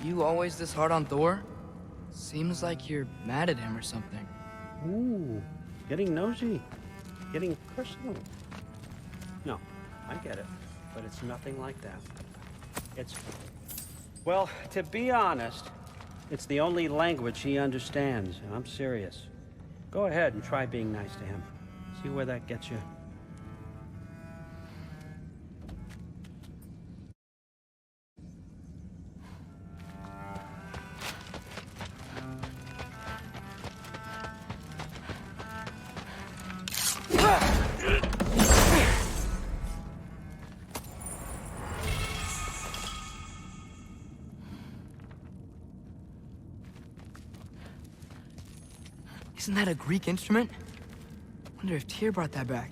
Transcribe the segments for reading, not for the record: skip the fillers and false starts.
you always this hard on Thor? Seems like you're mad at him or something. Ooh, getting nosy. Getting personal. No, I get it. But it's nothing like that. It's... Well, to be honest, it's the only language he understands, and I'm serious. Go ahead and try being nice to him. See where that gets you. Isn't that a Greek instrument? Wonder if Tyr brought that back.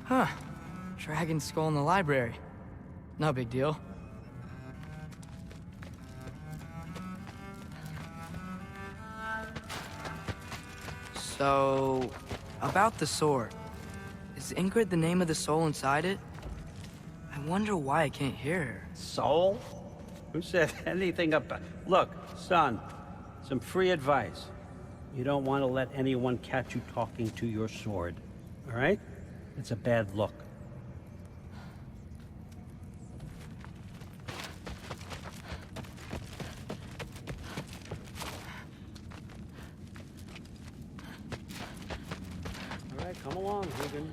Huh. Dragon skull in the library. No big deal. So, about the sword. Is Ingrid the name of the soul inside it? I wonder why I can't hear her. Soul? Who said anything about... Look, son, some free advice. You don't want to let anyone catch you talking to your sword, all right? It's a bad look. All right, come along, Hogan.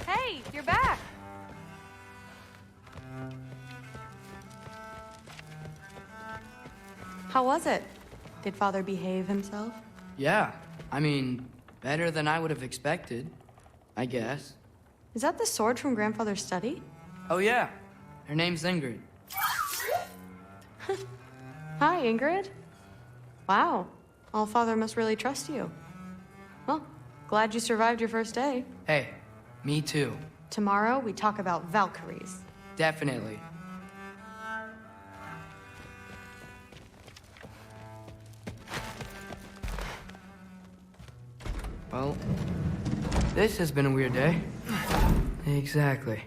Hey, you're back! How was it? Did Father behave himself? Yeah, I mean, better than I would have expected, I guess. Is that the sword from Grandfather's study? Oh yeah, her name's Ingrid. Hi, Ingrid. Wow, Allfather must really trust you. Well, glad you survived your first day. Hey, me too. Tomorrow, we talk about Valkyries. Definitely. Well, this has been a weird day. Exactly.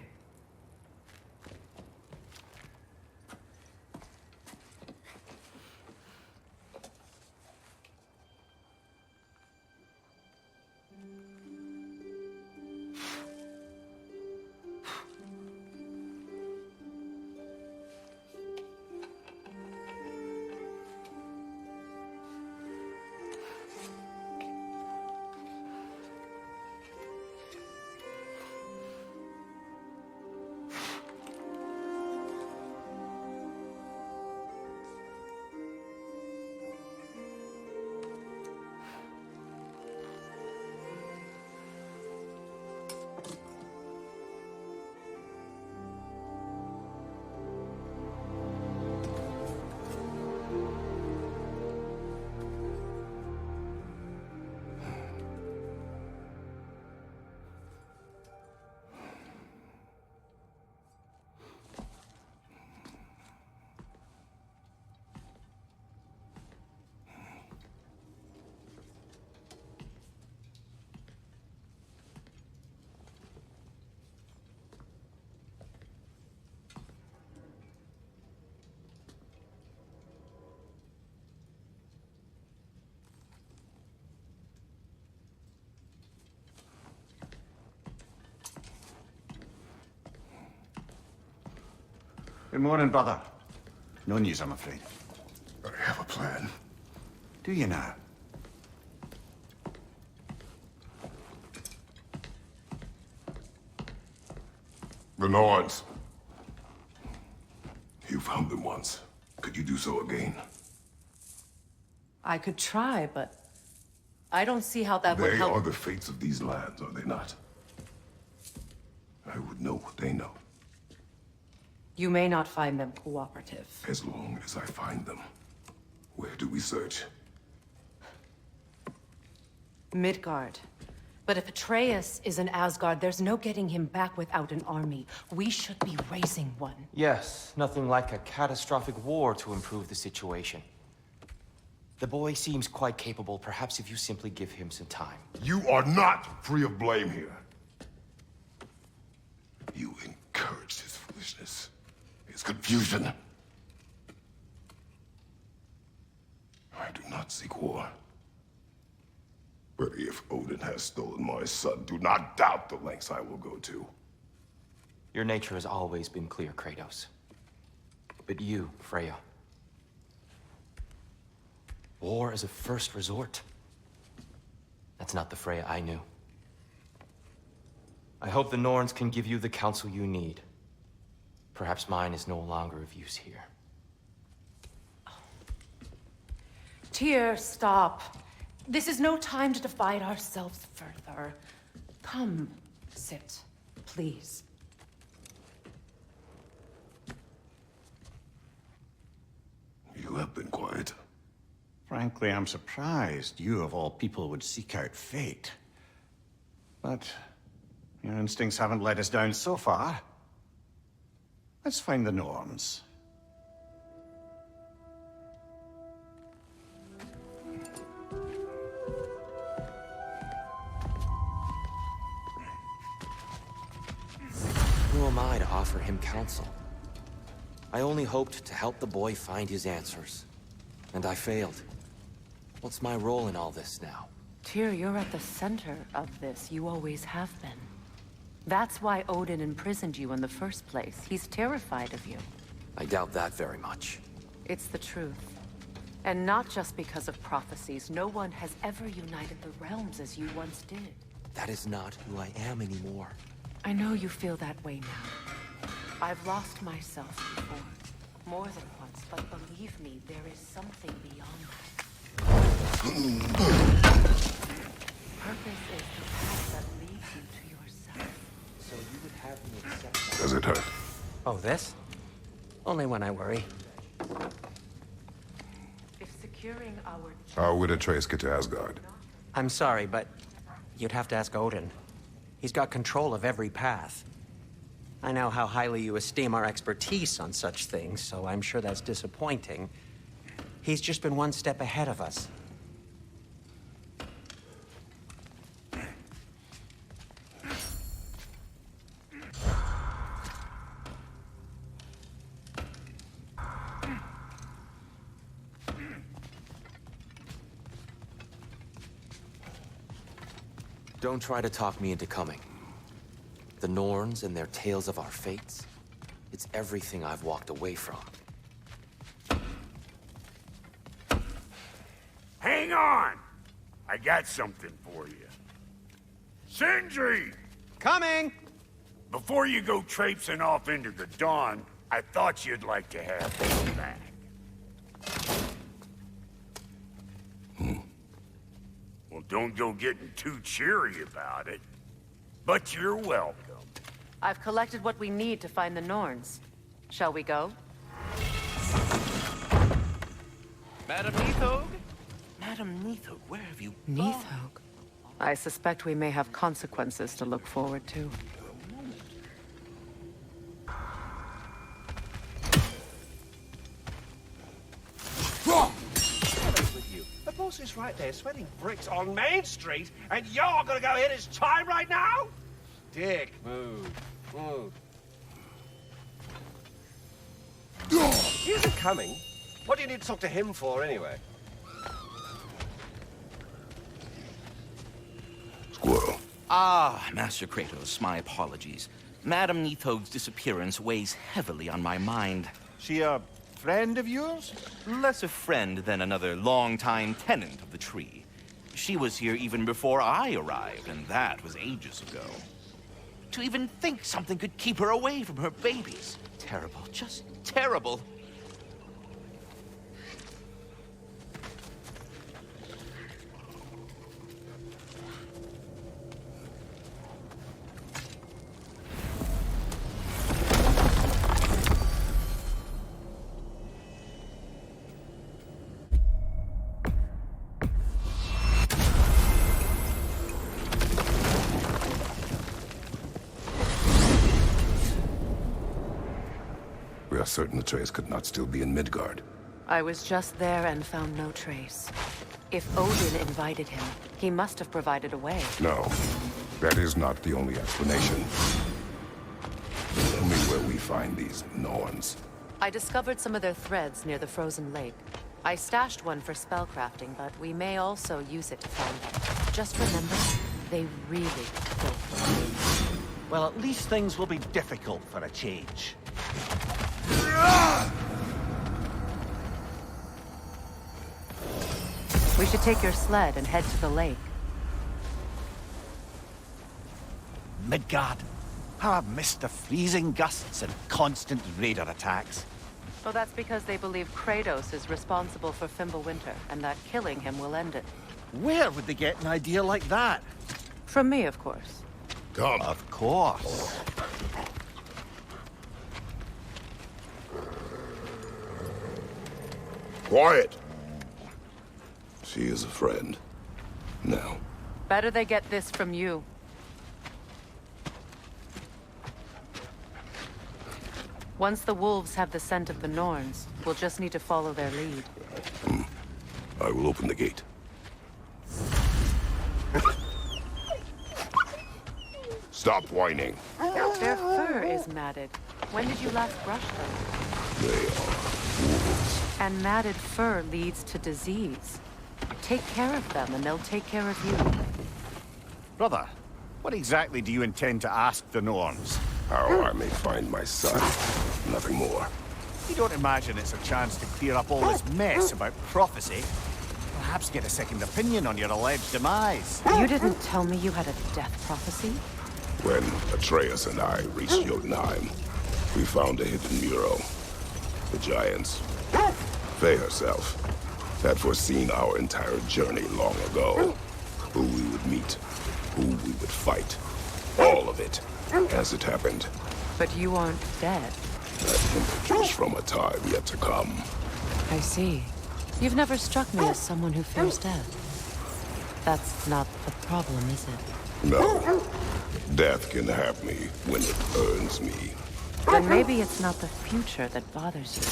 Good morning, brother. No news, I'm afraid. I have a plan. Do you now? The Nords. found them once. Could you do so again? I could try, but I don't see how that would They help. are the fates of these lands, are they not? I would know what they know, You may not find them cooperative. as long as I find them. Where do we search? Midgard. But if Atreus is in Asgard, there's no getting him back without an army. We should be raising one. Yes, nothing like a catastrophic war to improve the situation. The boy seems quite capable. Perhaps if you simply give him some time. You are not free of blame here. You encouraged his foolishness, his confusion. I do not seek war. But if Odin has stolen my son, do not doubt the lengths I will go to. Your nature has always been clear, Kratos. But you, Freya. War as a first resort. That's not the Freya I knew. I hope the Norns can give you the counsel you need. Perhaps mine is no longer of use here. Tyr, stop. This is no time to divide ourselves further. Come, sit, please. You have been quiet. Frankly, I'm surprised you of all people would seek out fate. But your instincts haven't let us down so far. Let's find the Norns. Who am I to offer him counsel? I only hoped to help the boy find his answers. And I failed. What's my role in all this now? Tyr, you're at the center of this. You always have been. That's why Odin imprisoned you in the first place. He's terrified of you. I doubt that very much. It's the truth. And not just because of prophecies. No one has ever united the realms as you once did. That is not who I am anymore. I know you feel that way now. I've lost myself before. More than once, but believe me, there is something beyond that. Purpose is the path that leads you to yourself. So you would have me accept that? Does it hurt? Oh, this? Only when I worry. If securing our... How would Atreus get to Asgard? I'm sorry, but you'd have to ask Odin. He's got control of every path. I know how highly you esteem our expertise on such things, so I'm sure that's disappointing. He's just been one step ahead of us. Don't try to talk me into coming. The Norns and their tales of our fates, it's everything I've walked away from. Hang on! I got something for you. Sindri! Coming! Before you go traipsing off into the dawn, I thought you'd like to have me back. Well, don't go getting too cheery about it. But you're welcome. I've collected what we need to find the Norns. Shall we go? Madam Neathog? Madam Neathog, where have you gone? Neathog. I suspect we may have consequences to look forward to. With you. The boss is right there sweating bricks on Main Street, and you're gonna go hit his time right now? Dick, move. Move. He isn't coming. What do you need to talk to him for, anyway? Squirrel. Ah, Master Kratos, my apologies. Madam Neathog's disappearance weighs heavily on my mind. She a friend of yours? Less a friend than another longtime tenant of the tree. She was here even before I arrived, and that was ages ago. To even think something could keep her away from her babies. Terrible, just terrible. We are certain Atreus could not still be in Midgard. I was just there and found no trace. If Odin invited him, he must have provided a way. No, that is not the only explanation. Tell me where we find these Norns. I discovered some of their threads near the frozen lake. I stashed one for spellcrafting, but we may also use it to find them. Just remember, they really don't. Well, at least things will be difficult for a change. We should take your sled and head to the lake. Midgard. How I've missed the freezing gusts and constant raider attacks. Well, that's because they believe Kratos is responsible for Fimbulwinter, and that killing him will end it. Where would they get an idea like that? From me, of course. Come. Of course. Quiet! She is a friend. Now. Better they get this from you. Once the wolves have the scent of the Norns, we'll just need to follow their lead. I will open the gate. Stop whining. Their fur is matted. When did you last brush them? They are wolves. And matted fur leads to disease. Take care of them, and they'll take care of you. Brother, what exactly do you intend to ask the Norns? How I may find my son. Nothing more. You don't imagine it's a chance to clear up all this mess about prophecy? Perhaps get a second opinion on your alleged demise. You didn't tell me you had a death prophecy? When Atreus and I reached Jotunheim, we found a hidden mural. The giants, Freya herself, had foreseen our entire journey long ago. Who we would meet, who we would fight. All of it, as it happened. But you aren't dead. That image was from a time yet to come. I see. You've never struck me as someone who fears death. That's not the problem, is it? No. Death can have me when it earns me. Then maybe it's not the future that bothers you.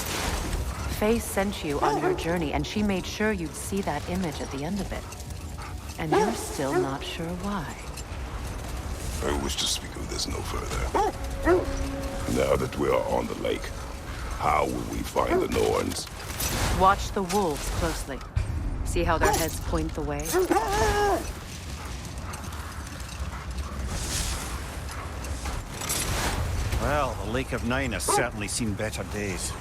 Faye sent you on your journey, and she made sure you'd see that image at the end of it. And you're still not sure why. I wish to speak of this no further. Now that we are on the lake, how will we find the Norns? Watch the wolves closely. See how their heads point the way? Well, the Lake of Nine has certainly seen better days.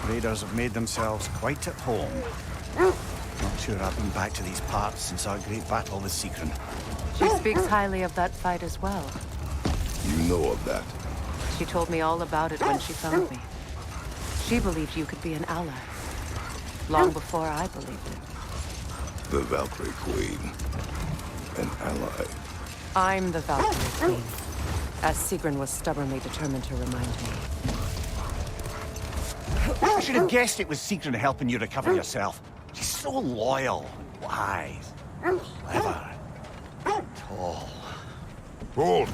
Raiders have made themselves quite at home. Not sure I've been back to these parts since our great battle with Sigrun. She speaks highly of that fight as well. You know of that? She told me all about it when she found me. She believed you could be an ally. Long before I believed it. The Valkyrie Queen. An ally. I'm the Valkyrie Queen, as Sigrun was stubbornly determined to remind me. I should have guessed it was Sigrun helping you recover yourself. She's so loyal, wise, clever, tall. Hold!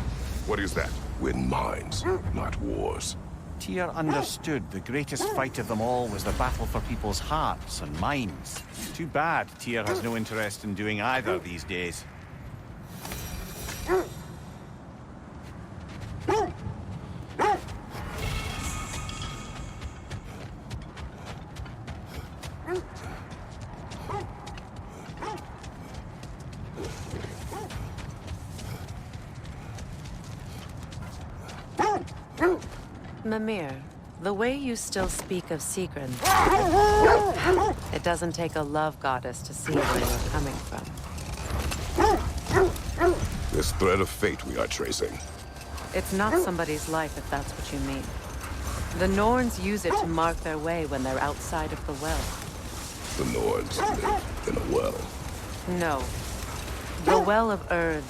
What is that? Win minds, not wars. Tyr understood the greatest fight of them all was the battle for people's hearts and minds. Too bad Tyr has no interest in doing either these days. Mimir, the way you still speak of Sigrun, it doesn't take a love goddess to see where you're coming from. This thread of fate we are tracing. It's not somebody's life, if that's what you mean. The Norns use it to mark their way when they're outside of the well. The Norns live in a well. No. The Well of Erd,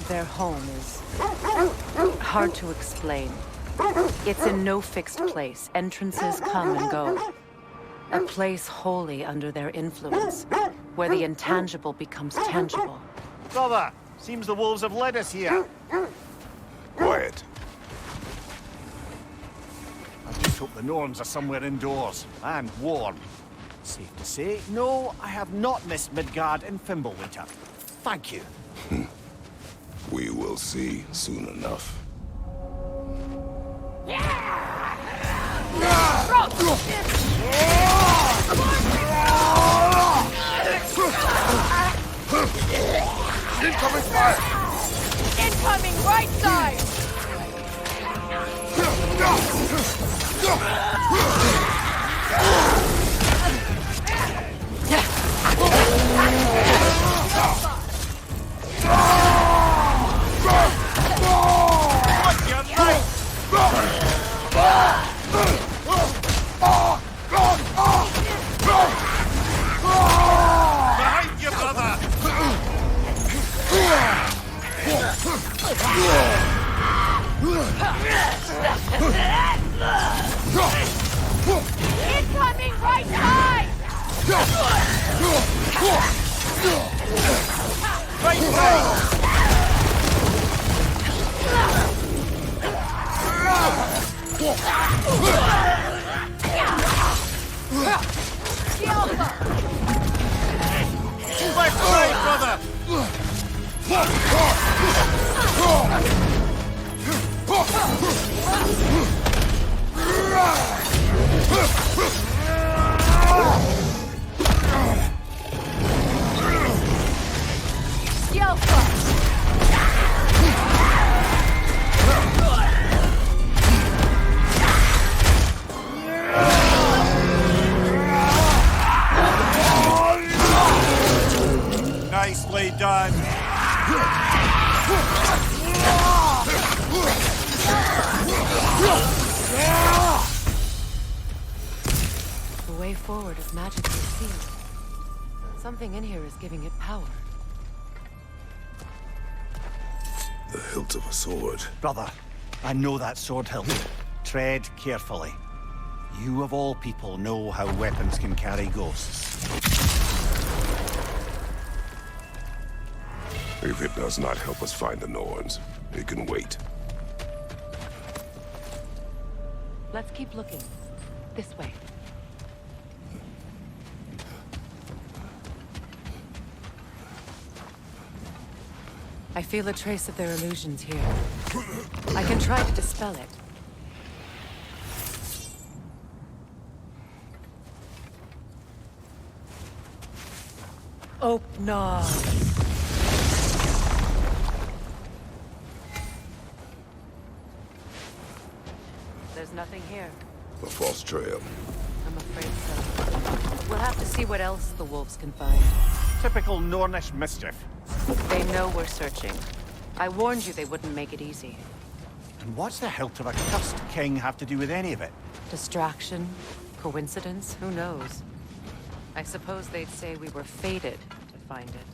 their home, is hard to explain. It's in no fixed place. Entrances come and go. A place wholly under their influence, where the intangible becomes tangible. Brother, seems the wolves have led us here. Quiet. I've just hope the Norns are somewhere indoors, and warm. Safe to say, no, I have not missed Midgard in Fimbulwinter. Thank you. We will see soon enough. Incoming fire! Incoming right side! Behind you, brother! Incoming right side! Right side! Left side, brother! Nicely done. The way forward is magically sealed. Something in here is giving it power. The hilt of a sword. Brother, I know that sword hilt. Tread carefully. You of all people know how weapons can carry ghosts. If it does not help us find the Norns, it can wait. Let's keep looking. This way. I feel a trace of their illusions here. I can try to dispel it. Open. There's nothing here. A false trail. I'm afraid so. We'll have to see what else the wolves can find. Typical Nornish mischief. They know we're searching. I warned you they wouldn't make it easy. And what's the hilt of a cursed king have to do with any of it? Distraction? Coincidence? Who knows? I suppose they'd say we were fated to find it.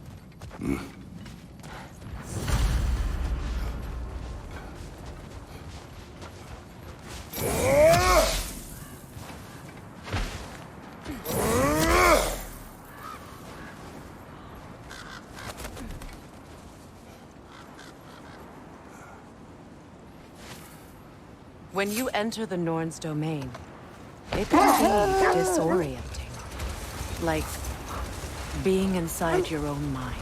When you enter the Norn's domain, it can be disorienting. Like being inside your own mind.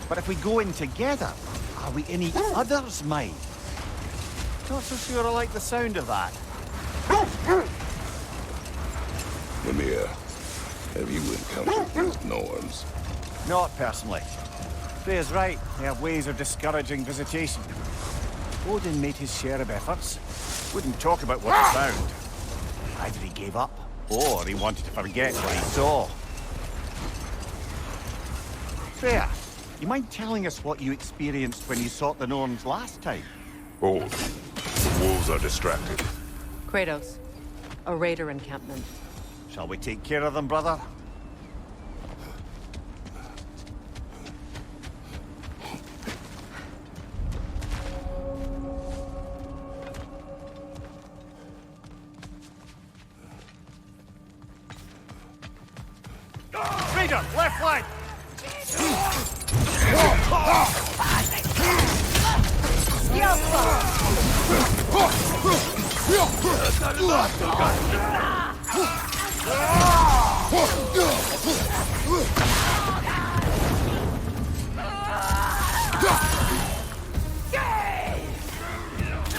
But if we go in together, are we in each other's mind? Not so sure I like the sound of that. Mimir, have you encountered these Norns? Not personally. Freya's right. They have ways of discouraging visitation. Odin made his share of efforts. Wouldn't talk about what he found. Either he gave up, or he wanted to forget what he saw. Freya, you mind telling us what you experienced when you sought the Norns last time? Oh, the wolves are distracted. Kratos, a raider encampment. Shall we take care of them, brother? Raider, left flank!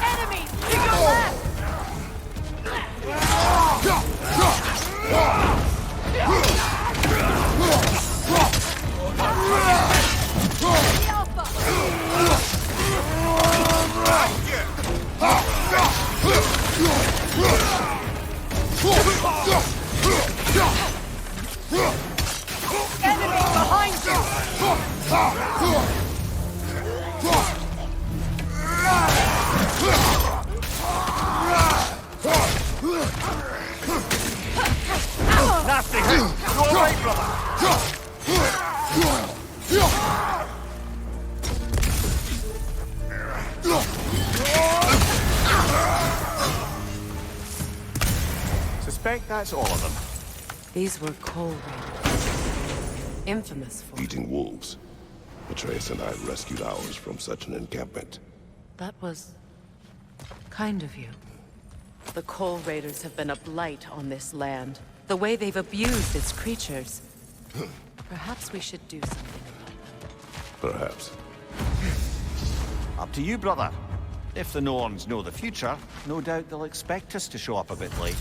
Enemy! To your left! Enemy behind you! Nasty hit! Go away, brother! Suspect that's all of them. These were coal raiders. Infamous for... Eating wolves. Atreus and I rescued ours from such an encampment. That was... kind of you. The coal raiders have been a blight on this land. The way they've abused its creatures. Perhaps we should do something about them. Perhaps. Up to you, brother. If the Norns know the future, no doubt they'll expect us to show up a bit late.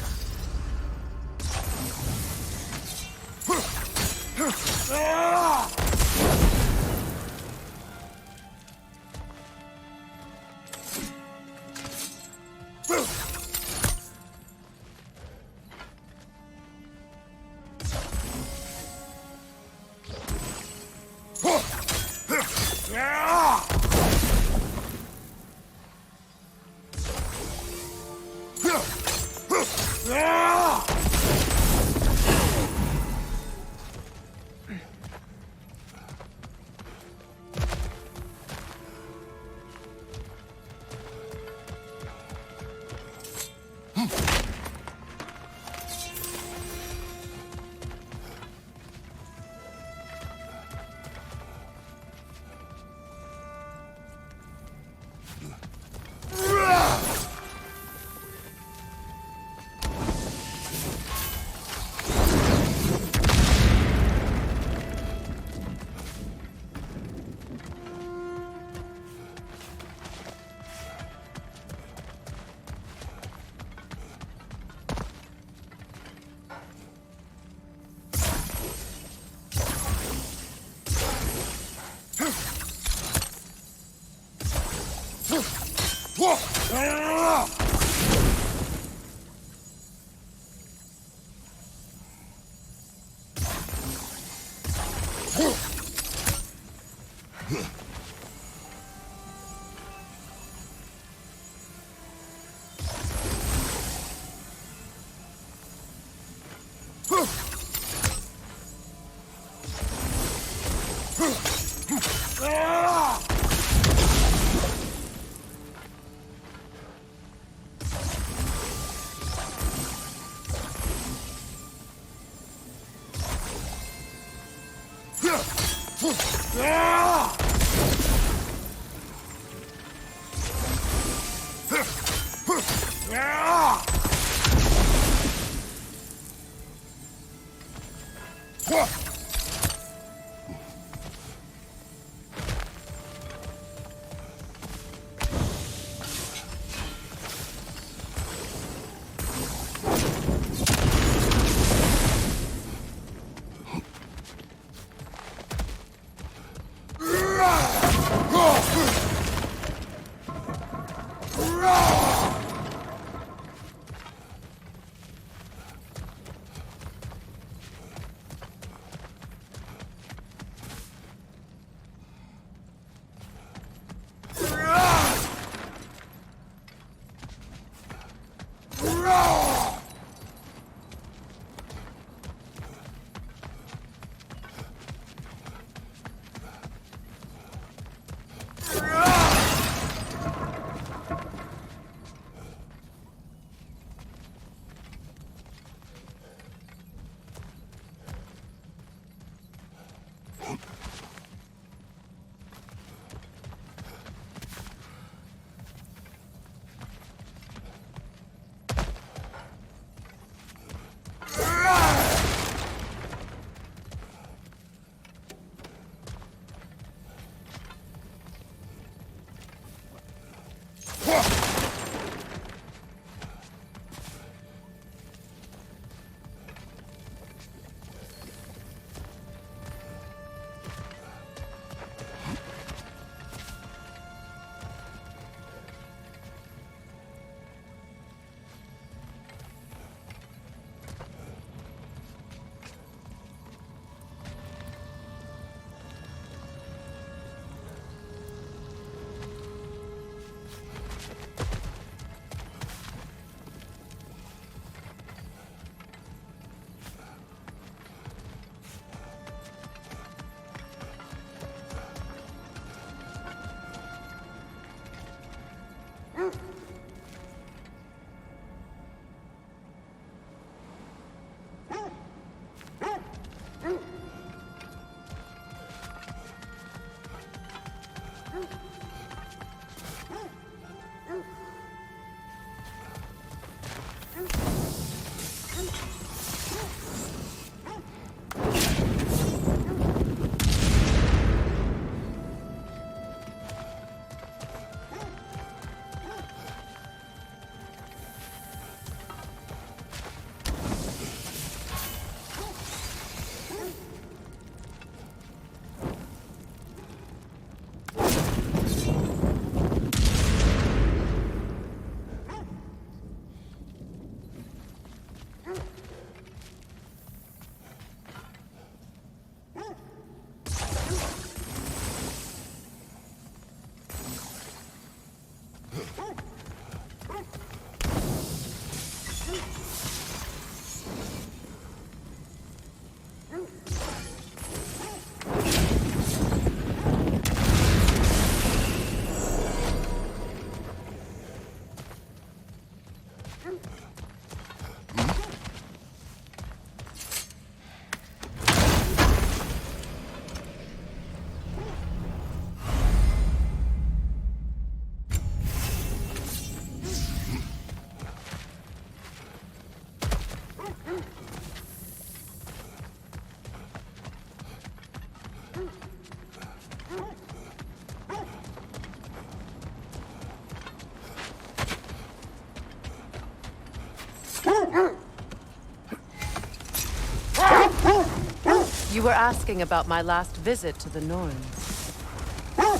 You were asking about my last visit to the Norns.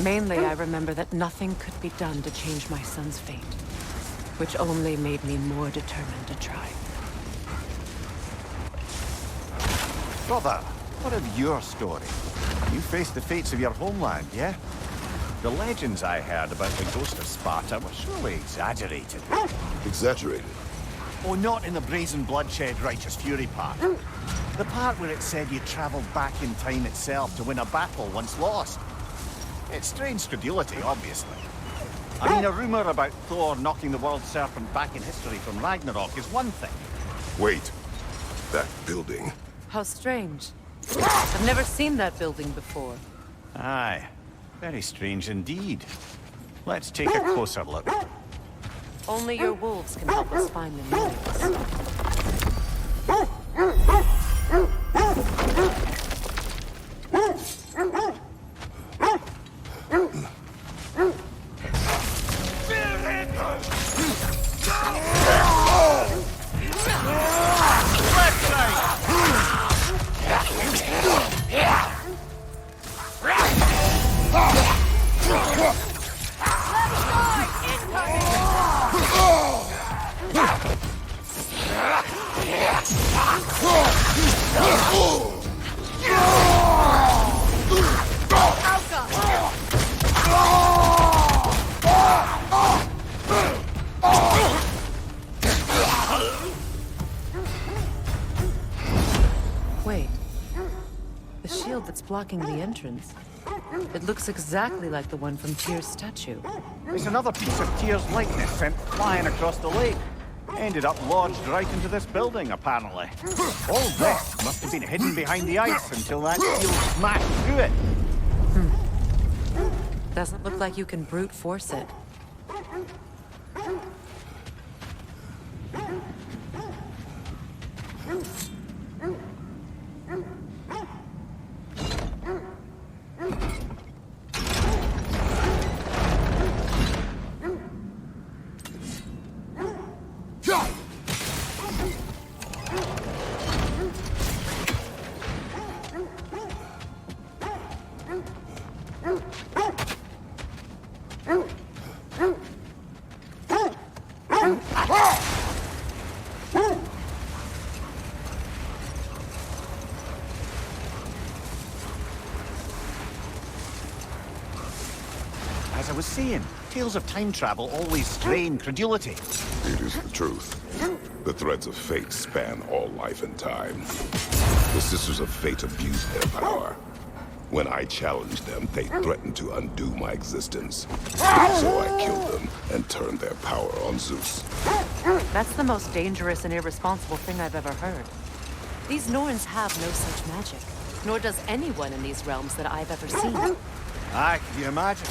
Mainly, I remember that nothing could be done to change my son's fate, which only made me more determined to try. Brother, what of your story? You faced the fates of your homeland, yeah? The legends I heard about the ghost of Sparta were surely exaggerated. Exaggerated? Oh, not in the brazen bloodshed righteous fury part. The part where it said you travelled back in time itself to win a battle once lost. It's strange credulity, obviously. I mean, a rumour about Thor knocking the world serpent back in history from Ragnarok is one thing. Wait. That building. How strange. I've never seen that building before. Aye. Very strange indeed. Let's take a closer look. Only your wolves can help us find the noise. Wait. The shield that's blocking the entrance. It looks exactly like the one from Tyr's statue. There's another piece of Tyr's likeness sent flying across the lake. Ended up lodged right into this building, apparently. All this must have been hidden behind the ice until that shield smashed through it. Doesn't look like you can brute force it. As I was saying, tales of time travel always strain credulity. It is the truth. The threads of fate span all life and time. The Sisters of Fate abuse their power. When I challenged them, they threatened to undo my existence. So I killed them and turned their power on Zeus. That's the most dangerous and irresponsible thing I've ever heard. These Norns have no such magic, nor does anyone in these realms that I've ever seen. Aye, can you imagine?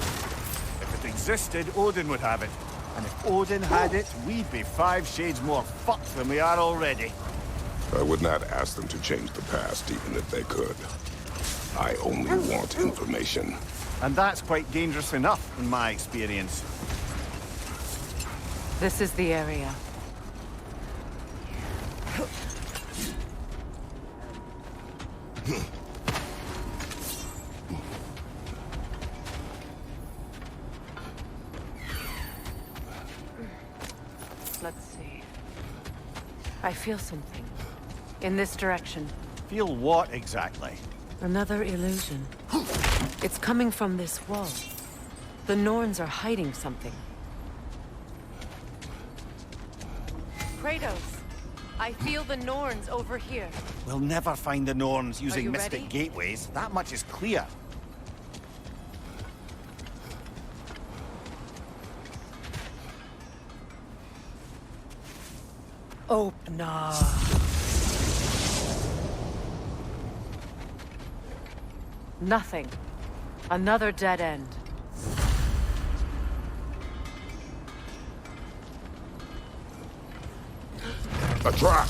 If it existed, Odin would have it. And if Odin had it, we'd be 5 shades more fucked than we are already. I would not ask them to change the past, even if they could. I only want information. And that's quite dangerous enough, in my experience. This is the area. Let's see. I feel something. In this direction. Feel what exactly? Another illusion. It's coming from this wall. The Norns are hiding something. Kratos! I feel the Norns over here. We'll never find the Norns using you mystic ready? gateways. That much is clear. Open up. Nothing. Another dead end. A trap!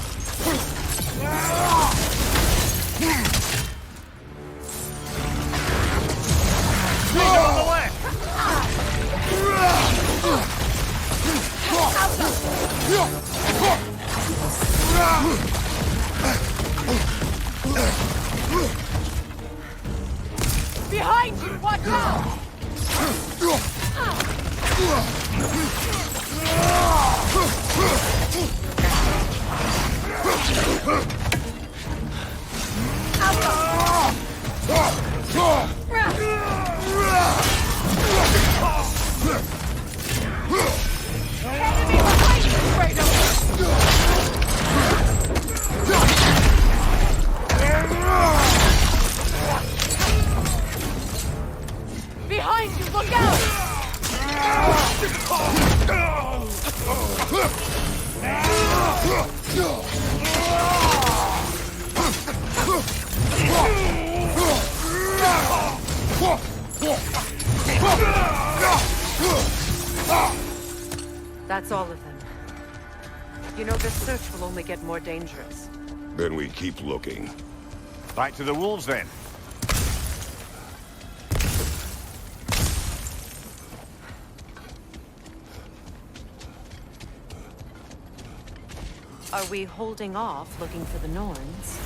Behind you, look out! That's all of them. You know, this search will only get more dangerous. Then we keep looking. Back to the wolves, then. Are we holding off looking for the Norns?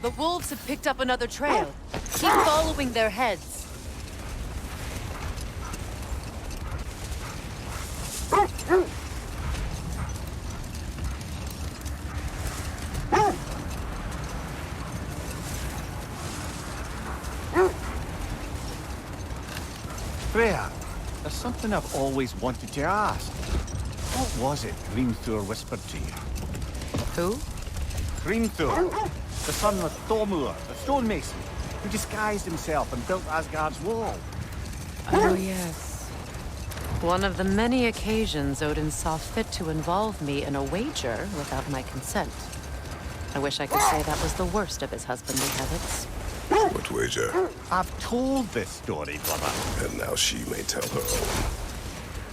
The wolves have picked up another trail. Keep following their heads. Freya, there's something I've always wanted to ask. What was it Thor whispered to you? Who? Thor, the son of Thormur, the stonemason, who disguised himself and built Asgard's wall. Oh, yes. One of the many occasions Odin saw fit to involve me in a wager without my consent. I wish I could say that was the worst of his husbandly habits. What wager? I've told this story, brother. And now she may tell her own.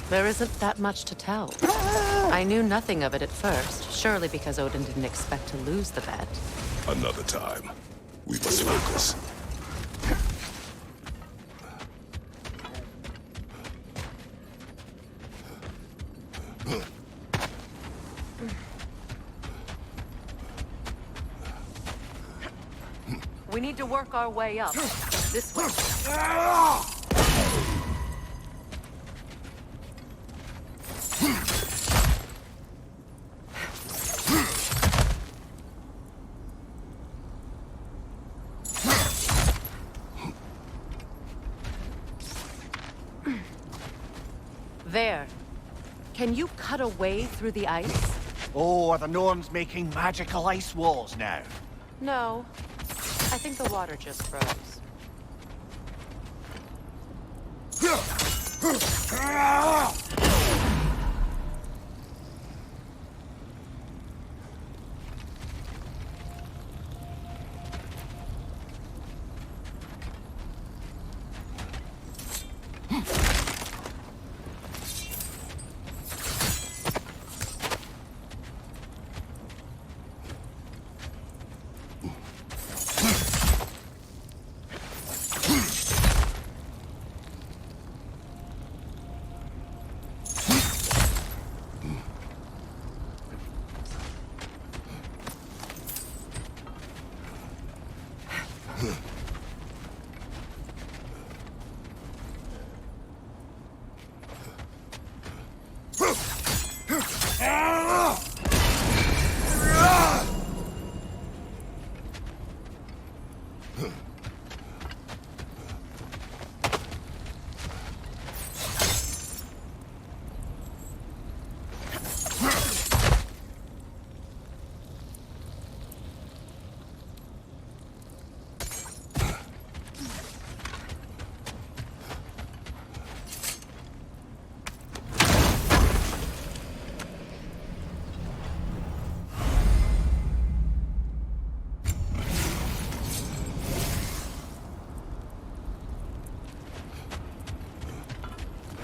There isn't that much to tell. I knew nothing of it at first, surely because Odin didn't expect to lose the bet. Another time. We must focus. We need to work our way up. This way. There. Can you cut a way through the ice? Oh, are the Norns making magical ice walls now? No. I think the water just froze.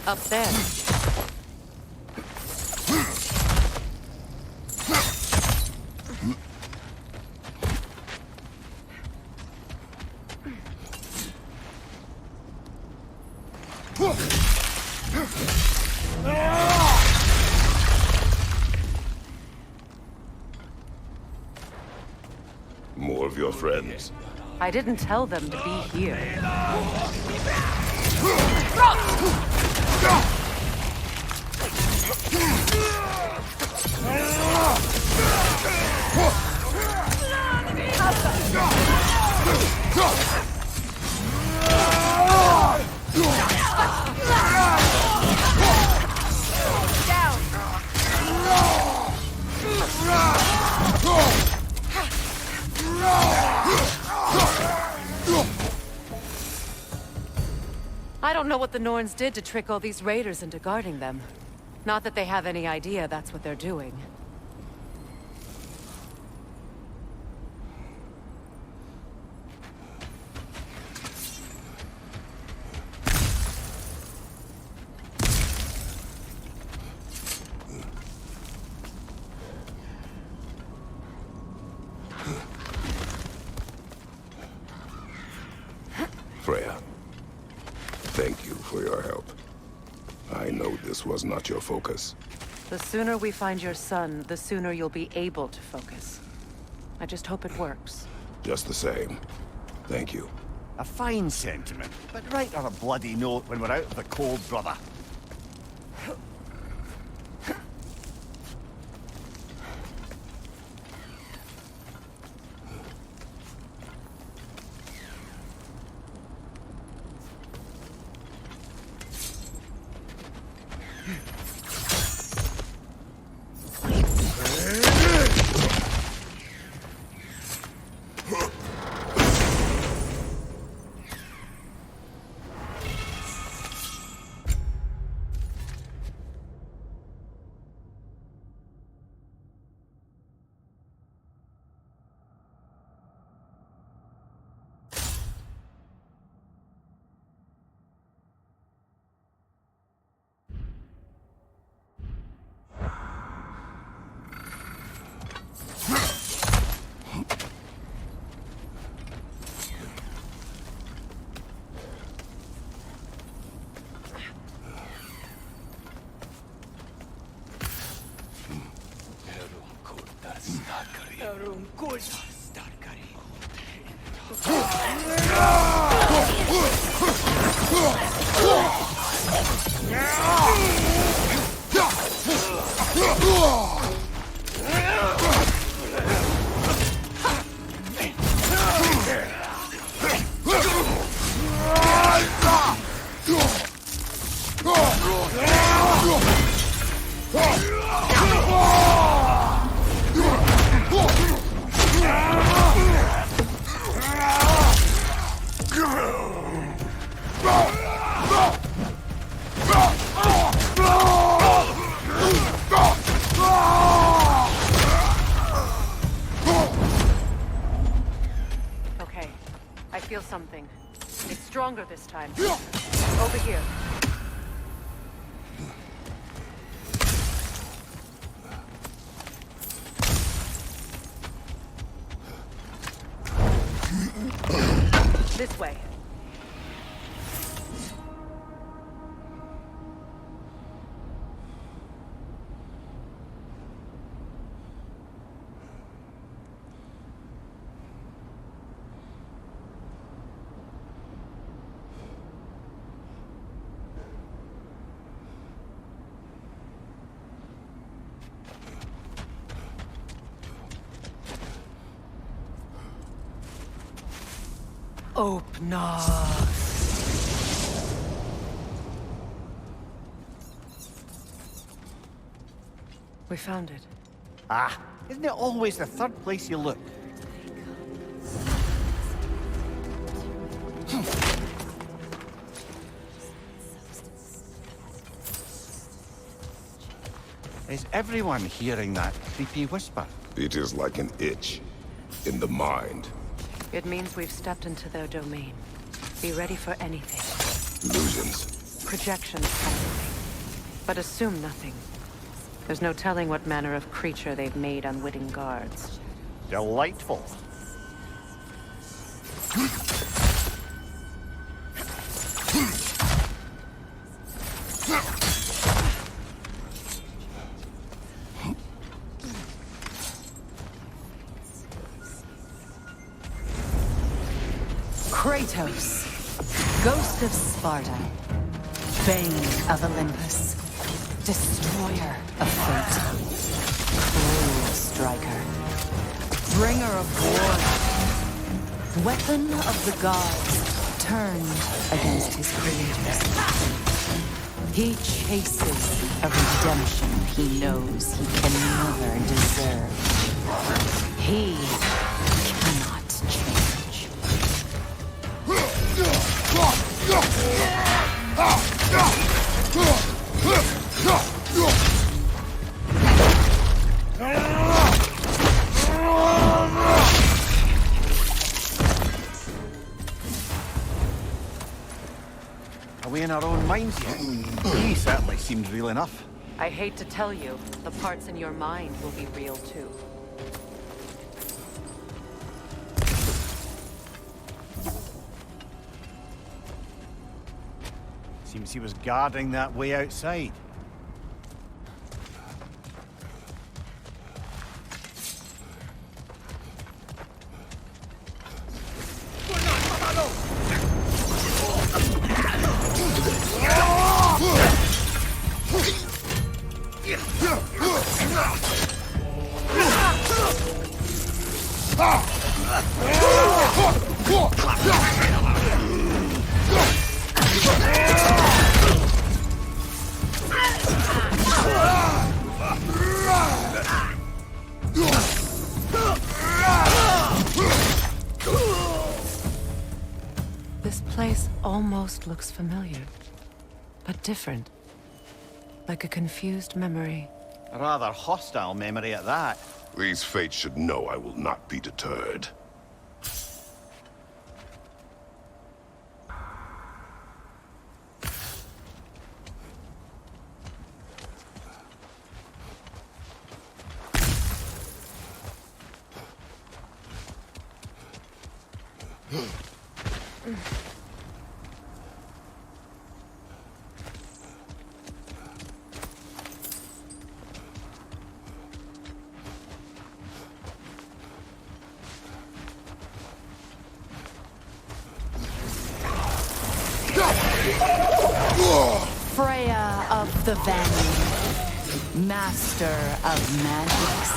Up there. of your friends. I didn't tell them to be here. I don't know what the Norns did to trick all these raiders into guarding them. Not that they have any idea that's what they're doing. Freya, thank you for your help. I know this was not your focus. The sooner we find your son, the sooner you'll be able to focus. I just hope it works. Just the same. Thank you. A fine sentiment, but write on a bloody note when we're out of the cold, brother. Okay, I feel something. It's stronger this time. Over here. This way. Open up. We found it. Ah, isn't it always the third place you look? Is everyone hearing that creepy whisper? It is like an itch in the mind. It means we've stepped into their domain. Be ready for anything. Illusions. Projections, possibly. But assume nothing. There's no telling what manner of creature they've made unwitting guards. Delightful. Kratos, ghost of Sparta, bane of Olympus, destroyer of fate, cruel striker, bringer of war, weapon of the gods turned against his creators. He chases a redemption he knows he can never deserve. He cannot change. Are we in our own minds yet? He certainly seems real enough. I hate to tell you, the parts in your mind will be real too. Seems he was guarding that way outside. This place almost looks familiar, but different. Like a confused memory. A rather hostile memory at that. These fates should know I will not be deterred. Freya of the Vanir, master of magics,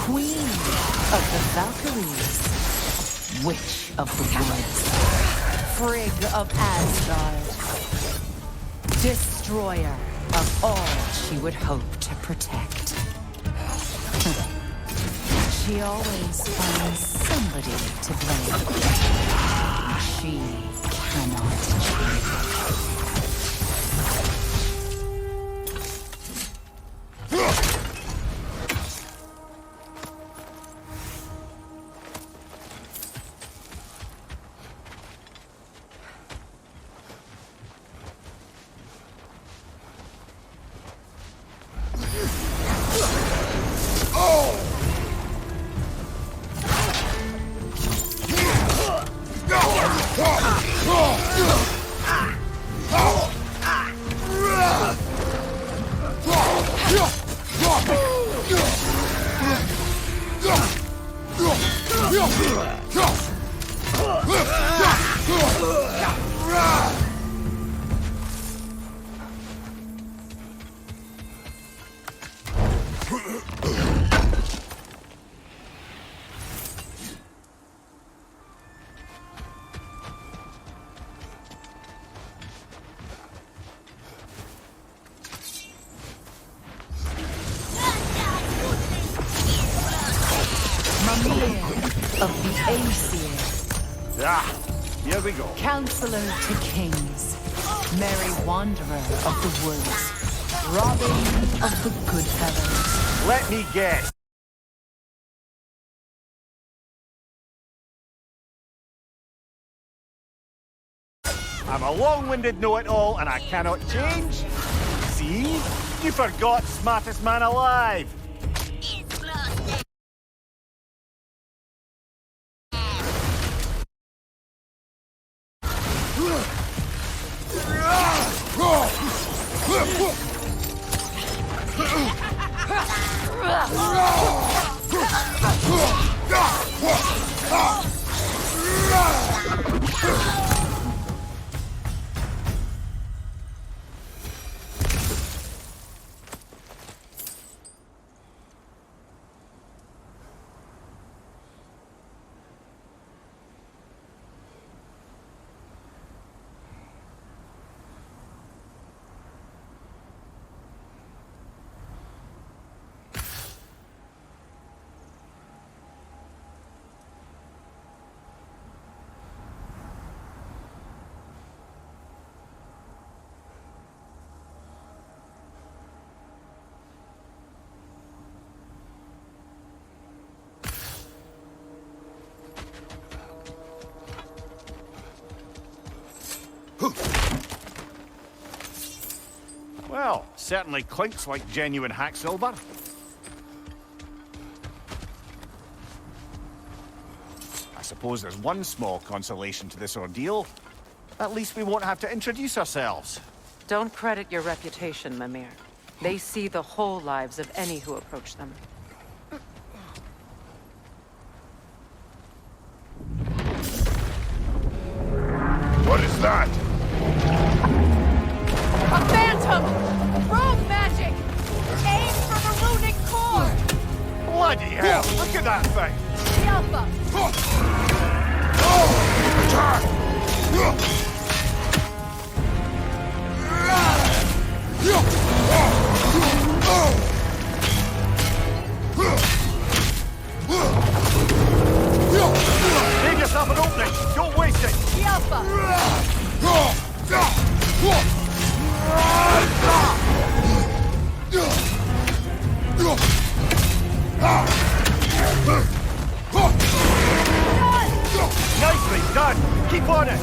queen of the Valkyries, witch of the woods, Frigg of Asgard, destroyer of all she would hope to protect. She always finds somebody to blame. She cannot change. Of the Aesir. Ah, here we go. Counselor to kings. Merry wanderer of the woods. Robin of the good fellows. Let me guess. I'm a long-winded know-it-all and I cannot change. See? You forgot smartest man alive. Certainly clinks like genuine hack silver. I suppose there's one small consolation to this ordeal. At least we won't have to introduce ourselves. Don't credit your reputation, Mimir. They see the whole lives of any who approach them. What is that? A phantom! Rogue magic! Aim for the runic core! Bloody hell! Look at that thing! The Alpha! Attack! Leave yourself an opening! Don't waste it! The Alpha! Nicely done! Keep on it!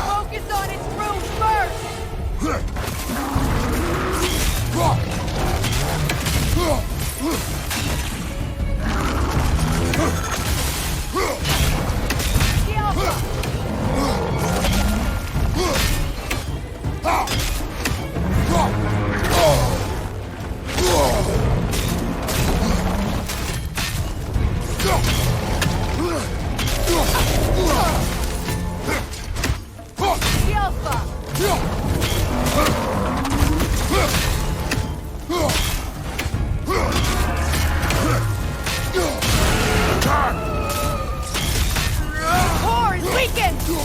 Focus on its room first! The Alpha! The Alpha! The core is weakened! The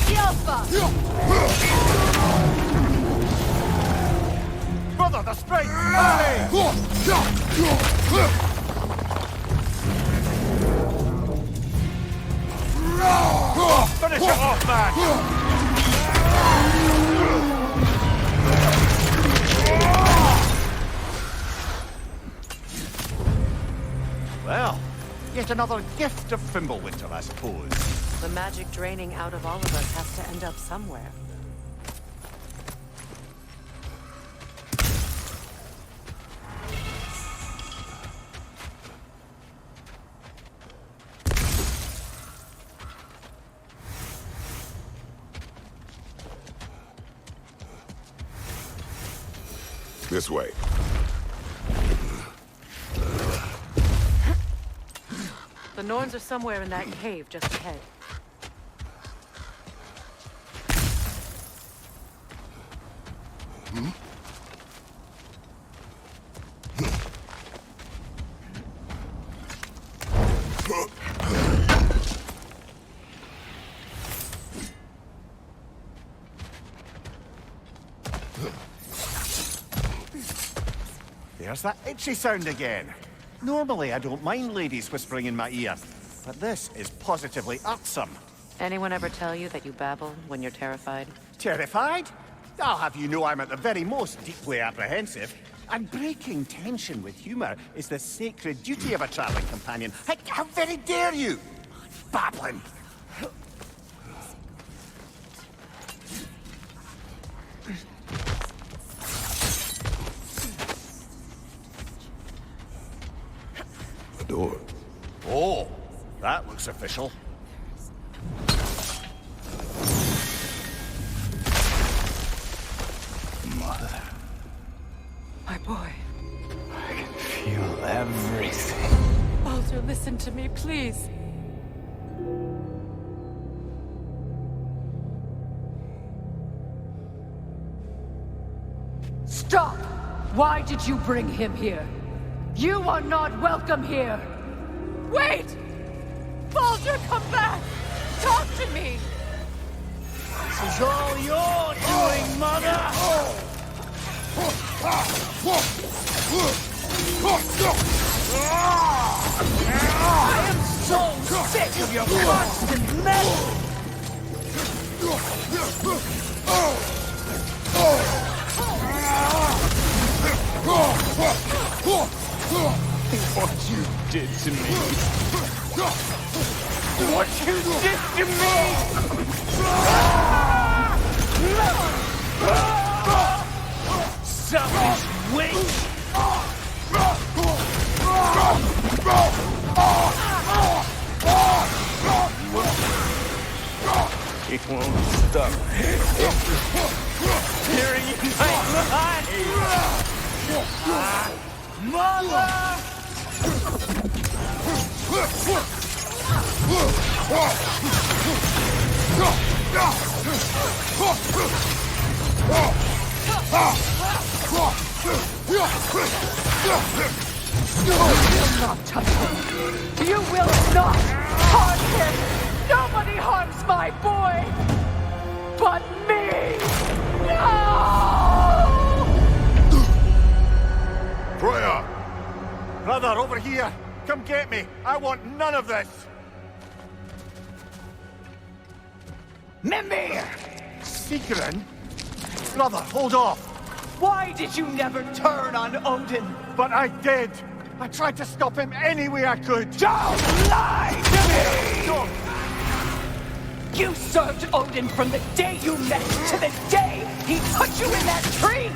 Alpha! The Alpha! Brother, the strength! Aye! Finish it off, man! Well, yet another gift of Fimbulwinter, I suppose. The magic draining out of all of us has to end up somewhere. This way. The Norns are somewhere in that cave just ahead. There's that itchy sound again. Normally, I don't mind ladies whispering in my ear, but this is positively irksome. Anyone ever tell you that you babble when you're terrified? Terrified? I'll have you know I'm at the very most deeply apprehensive. And breaking tension with humor is the sacred duty of a traveling companion. How very dare you! Babbling! The door. Oh, that looks official. Mother. My boy. I can feel everything. Baldur, listen to me, please. Stop! Why did you bring him here? You are not welcome here! Wait! Baldur, come back! Talk to me! This is all your doing, mother! I am so sick of your constant meddling! What you did to me. What you did to me! Selfish witch! It won't stop. Tearing in my blood! Mother! You will not touch him! You will not harm him! Nobody harms my boy! But me! No! Freya! Brother, over here! Come get me! I want none of this! Mimir! Sigrun? Brother, hold off! Why did you never turn on Odin? But I did! I tried to stop him any way I could! Don't lie to me! Don't! You served Odin from the day you met to the day he put you in that tree!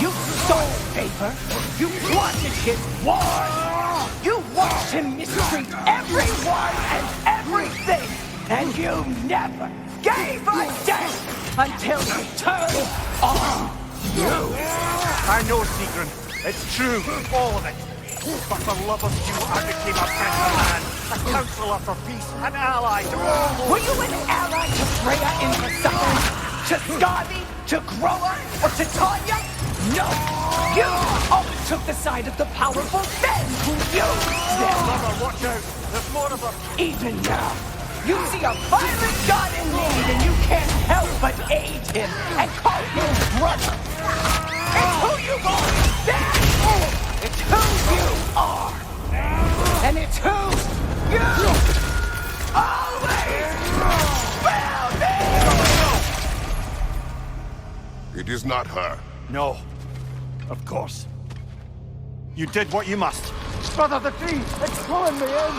You stole favor! You wanted his war! You watched him mistreat everyone and everything! And you never gave a damn until he turned on you! I know, Sigrun. It's true, all of it. But for love of you, I became a better man. A counselor for peace, an ally to all. Were you an ally to Freya in her suffering? To Skarvi? To Groa? Or to Tanya? No! You always took the side of the powerful men who used them! Mother, watch out! There's more of them! Even now, you see a violent god in need and you can't help but aid him and call him brother! It's who you've always been! It's who you are! And it's who you always will be! It is not her. No. Of course. You did what you must. Brother, the tree! It's pulling me in!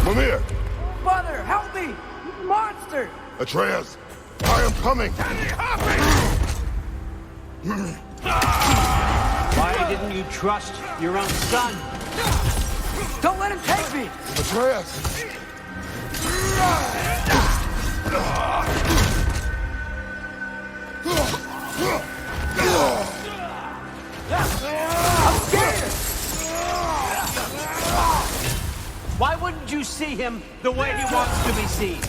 Mimir! Mother, help me! Monster! Atreus! I am coming! Why didn't you trust your own son? Don't let him take me! Atreus! I'm scared! Why wouldn't you see him the way he wants to be seen?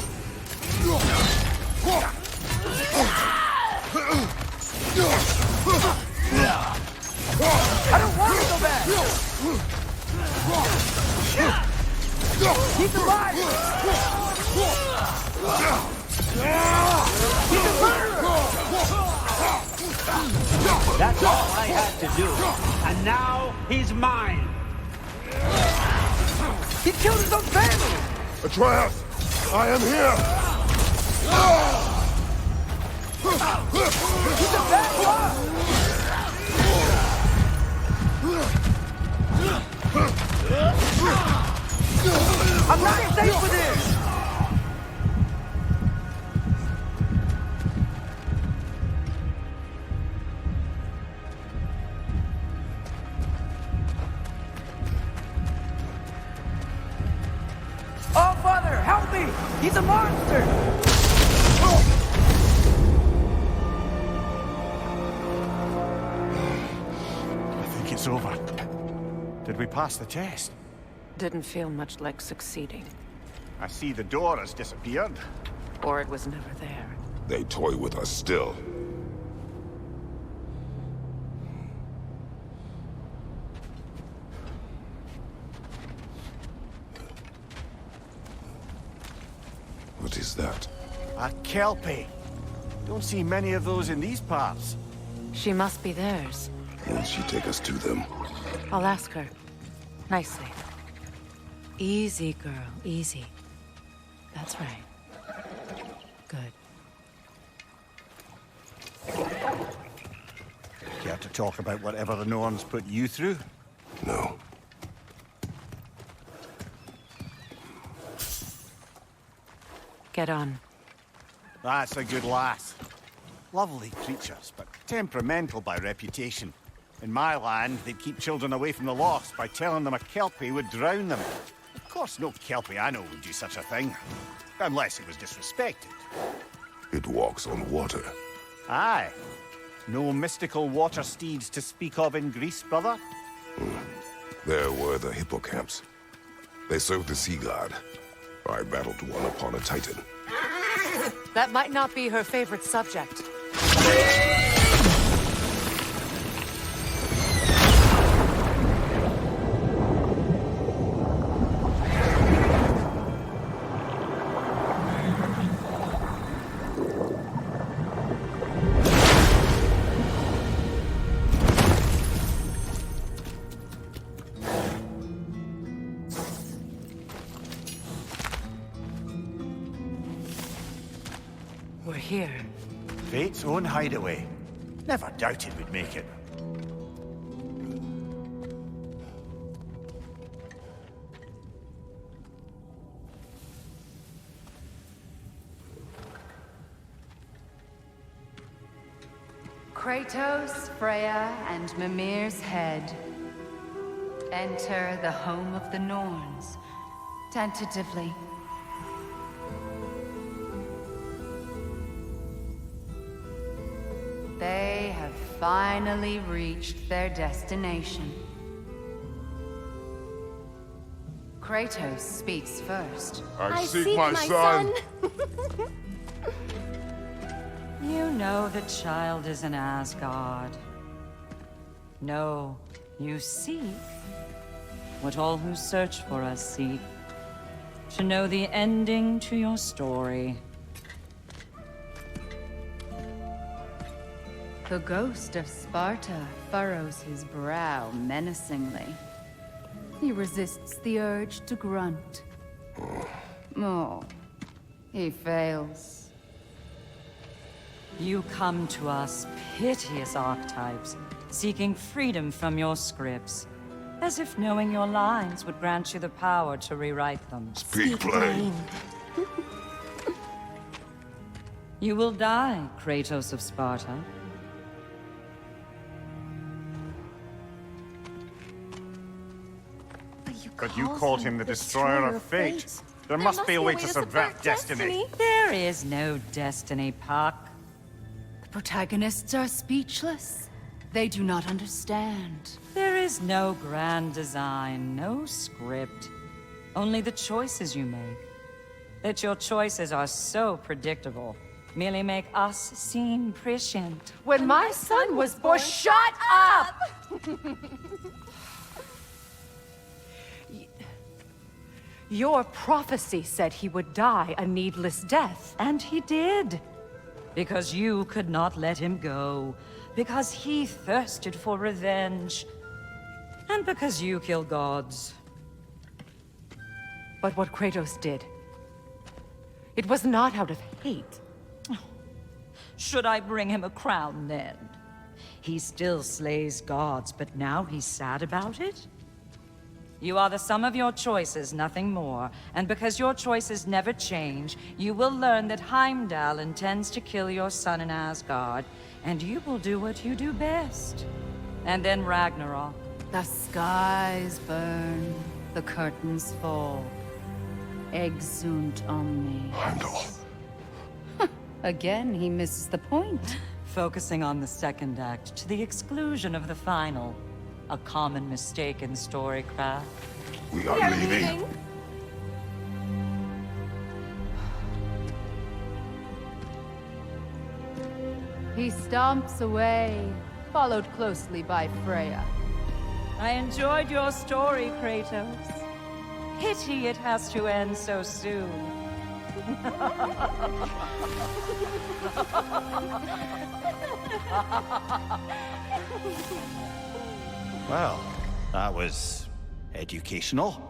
I don't want to go back! He's alive! He's a murderer! That's all I had to do. And now he's mine. He killed his own family! Atreus! I am here! He's a bad guy! I'm not safe with this! Oh, Father, help me! He's a monster! I think it's over. Did we pass the test? Didn't feel much like succeeding. I see the door has disappeared. Or it was never there. They toy with us still. that? A kelpie. Don't see many of those in these parts. She must be theirs. Will she take us to them? I'll ask her. Nicely. Easy, girl. Easy. That's right. Good. Care to talk about whatever the Norns put you through? No. Get on. That's a good lass. Lovely creatures, but temperamental by reputation. In my land, they'd keep children away from the lost by telling them a kelpie would drown them. Of course, no kelpie I know would do such a thing. Unless it was disrespected. It walks on water. Aye. No mystical water steeds to speak of in Greece, brother? There were the hippocamps. They served the sea god. I battled one upon a titan. That might not be her favorite subject. We're here. Fate's own hideaway. Never doubted we'd make it. Kratos, Freya, and Mimir's head. Enter the home of the Norns. Tentatively. They have finally reached their destination. Kratos speaks first. I seek my son. You know the child is in Asgard. No, you seek what all who search for us seek. To know the ending to your story. The ghost of Sparta furrows his brow menacingly. He resists the urge to grunt. Oh, he fails. You come to us, piteous archetypes, seeking freedom from your scripts. As if knowing your lines would grant you the power to rewrite them. Speak plain. You will die, Kratos of Sparta. But you called him the destroyer of fate. There must be a way to subvert destiny. There is no destiny, Puck. The protagonists are speechless. They do not understand. There is no grand design, no script. Only the choices you make. That your choices are so predictable merely make us seem prescient. When my son was born, shut up! Your prophecy said he would die a needless death. And he did. Because you could not let him go. Because he thirsted for revenge. And because you kill gods. But what Kratos did, it was not out of hate. Should I bring him a crown then? He still slays gods, but now he's sad about it? You are the sum of your choices, nothing more. And because your choices never change, you will learn that Heimdall intends to kill your son in Asgard, and you will do what you do best. And then Ragnarok. The skies burn, the curtains fall. Exunt omnes. Heimdall. Again, he misses the point. Focusing on the second act to the exclusion of the final. A common mistake in storycraft. We are leaving. He stomps away, followed closely by Freya. I enjoyed your story, Kratos. Pity it has to end so soon. Well, that was educational.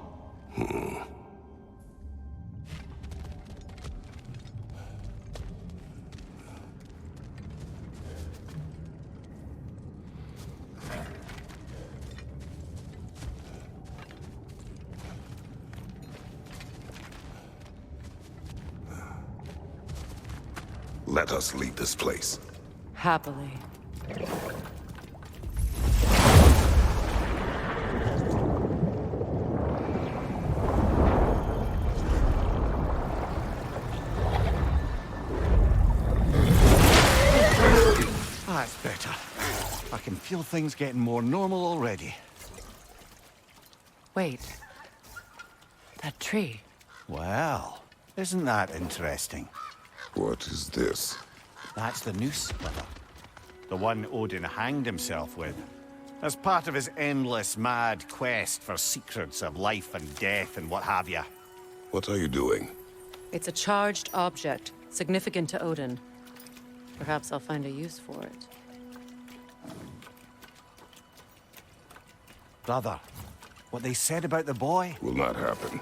Let us leave this place. Happily. That's better. I can feel things getting more normal already. Wait. That tree. Well, isn't that interesting? What is this? That's the noose splitter. The one Odin hanged himself with. As part of his endless, mad quest for secrets of life and death and what have you. What are you doing? It's a charged object, significant to Odin. Perhaps I'll find a use for it. Brother, what they said about the boy? Will not happen.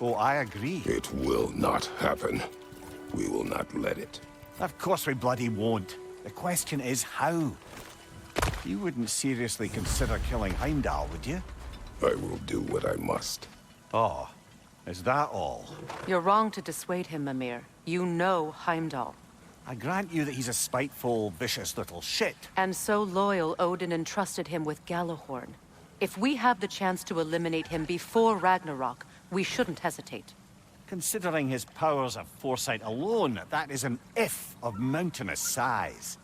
Oh, I agree. It will not happen. We will not let it. Of course we bloody won't. The question is how. You wouldn't seriously consider killing Heimdall, would you? I will do what I must. Oh, is that all? You're wrong to dissuade him, Mimir. You know Heimdall. I grant you that he's a spiteful, vicious little shit. And so loyal, Odin entrusted him with Gjallarhorn. If we have the chance to eliminate him before Ragnarok, we shouldn't hesitate. Considering his powers of foresight alone, that is an if of mountainous size.